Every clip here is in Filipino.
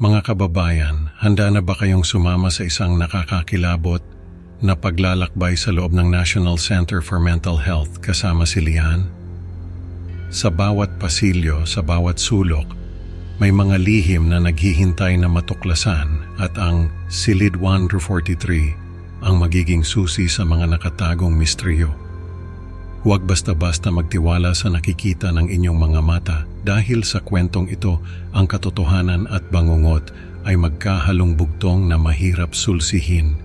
Mga kababayan, handa na ba kayong sumama sa isang nakakakilabot na paglalakbay sa loob ng National Center for Mental Health kasama si Lian? Sa bawat pasilyo, sa bawat sulok, may mga lihim na naghihintay na matuklasan at ang Silid 143 ang magiging susi sa mga nakatagong misteryo. Huwag basta-basta magtiwala sa nakikita ng inyong mga mata dahil sa kwentong ito ang katotohanan at bangungot ay magkahalong bugtong na mahirap sulsihin.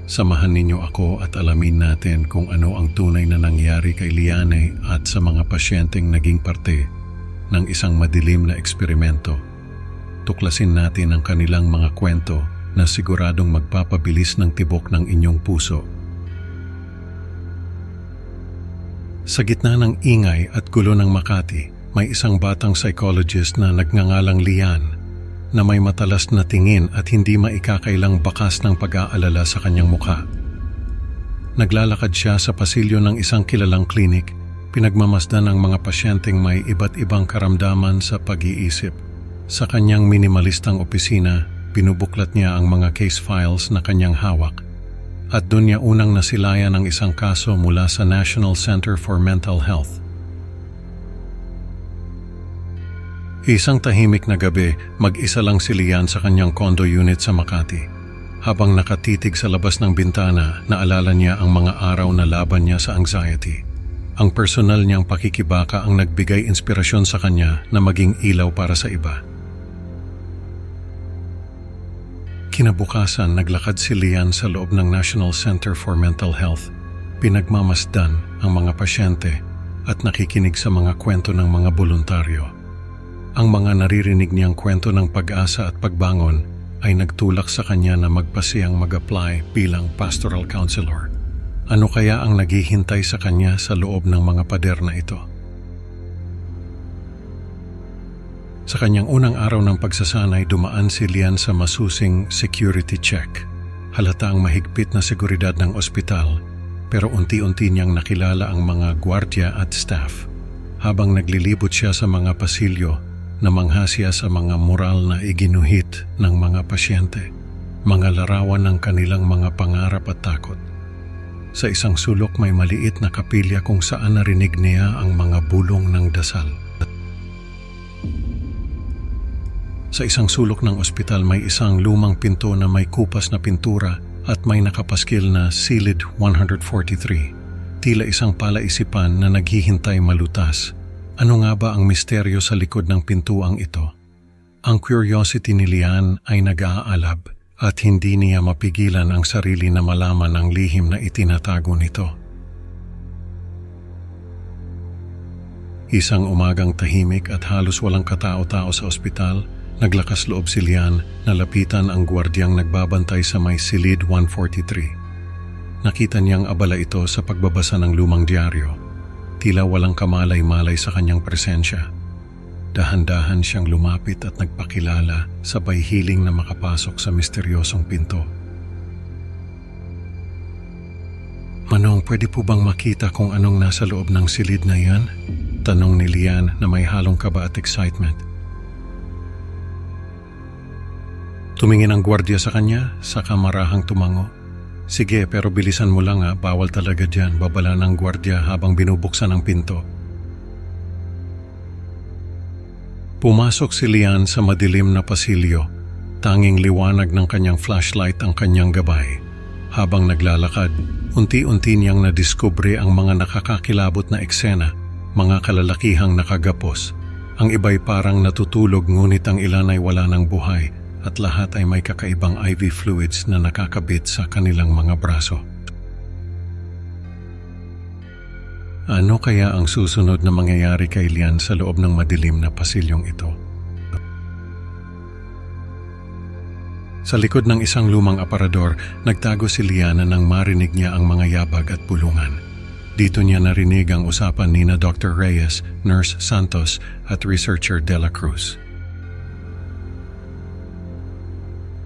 Samahan ninyo ako at alamin natin kung ano ang tunay na nangyari kay Liane at sa mga pasyenteng naging parte ng isang madilim na eksperimento. Tuklasin natin ang kanilang mga kwento na siguradong magpapabilis ng tibok ng inyong puso. Sa gitna ng ingay at gulo ng Makati, may isang batang psychologist na nagngangalang Lian na may matalas na tingin at hindi maikakailang bakas ng pag-aalala sa kanyang mukha. Naglalakad siya sa pasilyo ng isang kilalang klinik, pinagmamasdan ang mga pasyenteng may iba't ibang karamdaman sa pag-iisip. Sa kanyang minimalistang opisina, binubuklat niya ang mga case files na kanyang hawak. At doon niya unang nasilayan ang isang kaso mula sa National Center for Mental Health. Isang tahimik na gabi, mag-isa lang si Lian sa kanyang condo unit sa Makati. Habang nakatitig sa labas ng bintana, naalala niya ang mga araw na laban niya sa anxiety. Ang personal niyang pakikibaka ang nagbigay inspirasyon sa kanya na maging ilaw para sa iba. Kinabukasan, naglakad si Lian sa loob ng National Center for Mental Health. Pinagmamasdan ang mga pasyente at nakikinig sa mga kwento ng mga voluntaryo. Ang mga naririnig niyang kwento ng pag-asa at pagbangon ay nagtulak sa kanya na magpasiyang mag-apply bilang pastoral counselor. Ano kaya ang naghihintay sa kanya sa loob ng mga pader na ito? Sa kanyang unang araw ng pagsasanay, dumaan si Lian sa masusing security check. Halata ang mahigpit na seguridad ng ospital, pero unti-unti niyang nakilala ang mga gwardya at staff. Habang naglilibot siya sa mga pasilyo, namangha siya sa mga mural na iginuhit ng mga pasyente, mga larawan ng kanilang mga pangarap at takot. Sa isang sulok may maliit na kapilya kung saan narinig niya ang mga bulong ng dasal. Sa isang sulok ng ospital may isang lumang pinto na may kupas na pintura at may nakapaskil na Silid 143. Tila isang palaisipan na naghihintay malutas. Ano nga ba ang misteryo sa likod ng pintuang ito? Ang curiosity ni Lian ay nag-aalab at hindi niya mapigilan ang sarili na malaman ang lihim na itinatago nito. Isang umagang tahimik at halos walang katao-tao sa ospital, naglakas loob si Lian na lapitan ang gwardyang nagbabantay sa may Silid 143. Nakita niyang abala ito sa pagbabasa ng lumang dyaryo. Tila walang kamalay-malay sa kanyang presensya. Dahan-dahan siyang lumapit at nagpakilala, sabay hiling na makapasok sa misteryosong pinto. Manong, pwede po bang makita kung anong nasa loob ng silid na yan? Tanong ni Lian na may halong kaba at excitement. Tumingin ang gwardiya sa kanya, saka marahang tumango. Sige, pero bilisan mo lang bawal talaga dyan, babala ng gwardiya habang binubuksan ang pinto. Pumasok si Lian sa madilim na pasilyo, tanging liwanag ng kanyang flashlight ang kanyang gabay. Habang naglalakad, unti-unti niyang nadiskubre ang mga nakakakilabot na eksena, mga kalalakihang nakagapos. Ang iba'y parang natutulog ngunit ang ilan ay wala ng buhay. At lahat ay may kakaibang IV fluids na nakakabit sa kanilang mga braso. Ano kaya ang susunod na mangyayari kay Lian sa loob ng madilim na pasilyong ito? Sa likod ng isang lumang aparador, nagtago si Lian nang marinig niya ang mga yabag at bulungan. Dito niya narinig ang usapan nina Dr. Reyes, Nurse Santos at Researcher De La Cruz.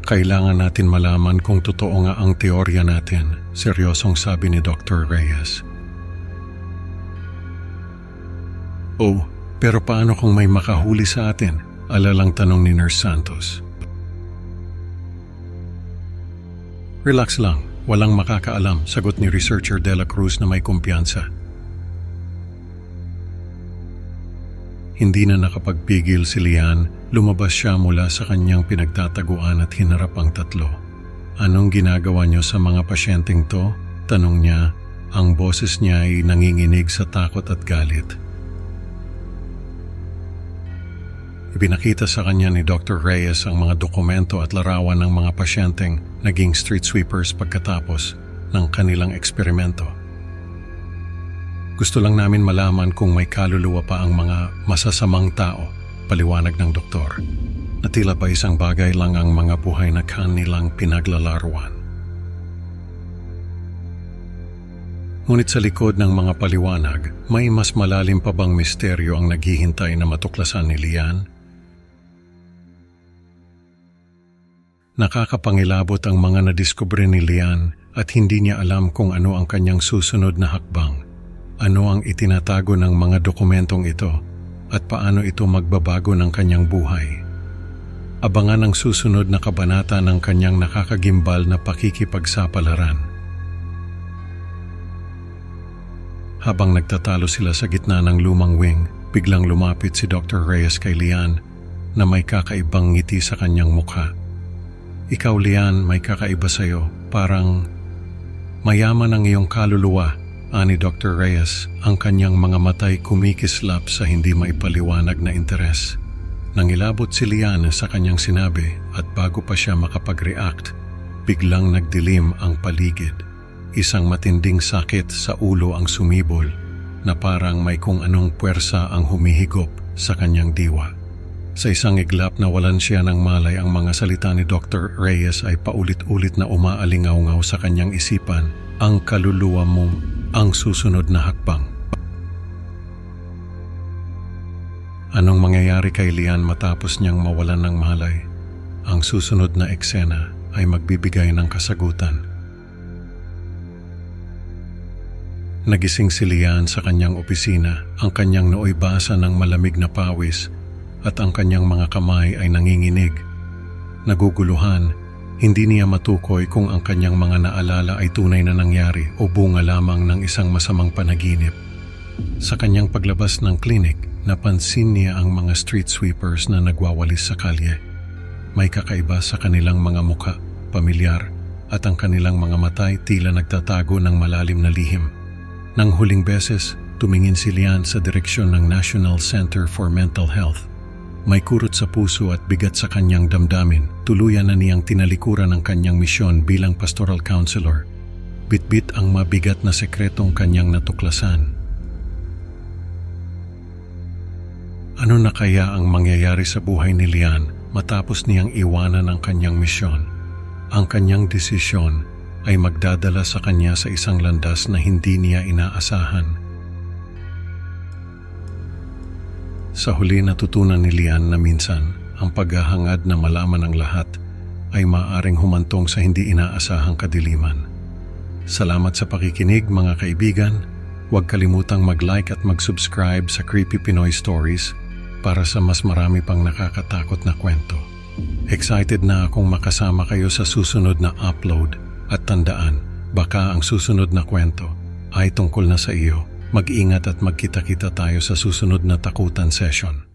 Kailangan natin malaman kung totoo nga ang teorya natin, seryosong sabi ni Dr. Reyes. Oh, pero paano kung may makahuli sa atin? Alalang tanong ni Nurse Santos. Relax lang, walang makakaalam, sagot ni Researcher De La Cruz na may kumpiyansa. Hindi na nakapagpigil si Lian, lumabas siya mula sa kanyang pinagtataguan at hinarap ang tatlo. Anong ginagawa niyo sa mga pasyenteng to? Tanong niya, ang boses niya ay nanginginig sa takot at galit. Ibinakita sa kanya ni Dr. Reyes ang mga dokumento at larawan ng mga pasyenteng naging street sweepers pagkatapos ng kanilang eksperimento. Gusto lang namin malaman kung may kaluluwa pa ang mga masasamang tao, paliwanag ng doktor, na tila ba isang bagay lang ang mga buhay na kanilang pinaglalaruan. Ngunit sa likod ng mga paliwanag, may mas malalim pa bang misteryo ang naghihintay na matuklasan ni Lian? Nakakapangilabot ang mga nadiskubre ni Lian at hindi niya alam kung ano ang kanyang susunod na hakbang. Ano ang itinatago ng mga dokumentong ito at paano ito magbabago ng kanyang buhay. Abangan ang susunod na kabanata ng kanyang nakakagimbal na pakikipagsapalaran. Habang nagtatalo sila sa gitna ng lumang wing, biglang lumapit si Dr. Reyes kay Lian na may kakaibang ngiti sa kanyang mukha. Ikaw, Lian, may kakaiba sa'yo. Parang mayaman ang iyong kaluluwa, ani Dr. Reyes, ang kanyang mga matay kumikislap sa hindi maipaliwanag na interes. Nangilabot si Lian sa kanyang sinabi at bago pa siya makapag-react, biglang nagdilim ang paligid. Isang matinding sakit sa ulo ang sumibol na parang may kung anong puwersa ang humihigop sa kanyang diwa. Sa isang iglap na walan siya ng malay, ang mga salita ni Dr. Reyes ay paulit-ulit na umaalingaw-ngaw sa kanyang isipan. Ang kaluluwa mo ang susunod na hakbang. Anong mangyayari kay Lian matapos niyang mawalan ng malay? Ang susunod na eksena ay magbibigay ng kasagutan. Nagising si Lian sa kanyang opisina, ang kanyang nooy basa ng malamig na pawis at ang kanyang mga kamay ay nanginginig. Naguguluhan, hindi niya matukoy kung ang kanyang mga naalala ay tunay na nangyari o bunga lamang ng isang masamang panaginip. Sa kanyang paglabas ng klinik, napansin niya ang mga street sweepers na nagwawalis sa kalye. May kakaiba sa kanilang mga mukha, pamilyar, at ang kanilang mga matay tila nagtatago ng malalim na lihim. Nang huling beses, tumingin si Lian sa direksyon ng National Center for Mental Health. May kurot sa puso at bigat sa kanyang damdamin. Tuluyan na niyang tinalikuran ang kanyang misyon bilang pastoral counselor. Bitbit ang mabigat na sekretong kanyang natuklasan. Ano na kaya ang mangyayari sa buhay ni Lian matapos niyang iwanan ang kanyang misyon? Ang kanyang desisyon ay magdadala sa kanya sa isang landas na hindi niya inaasahan. Sa huli, natutunan ni Lian na minsan ang paghahangad na malaman ang lahat ay maaaring humantong sa hindi inaasahang kadiliman. Salamat sa pakikinig, mga kaibigan. Huwag kalimutang mag-like at mag-subscribe sa Creepy Pinoy Stories para sa mas marami pang nakakatakot na kwento. Excited na akong makasama kayo sa susunod na upload at tandaan, baka ang susunod na kwento ay tungkol na sa iyo. Mag-ingat at magkita-kita tayo sa susunod na takutan session.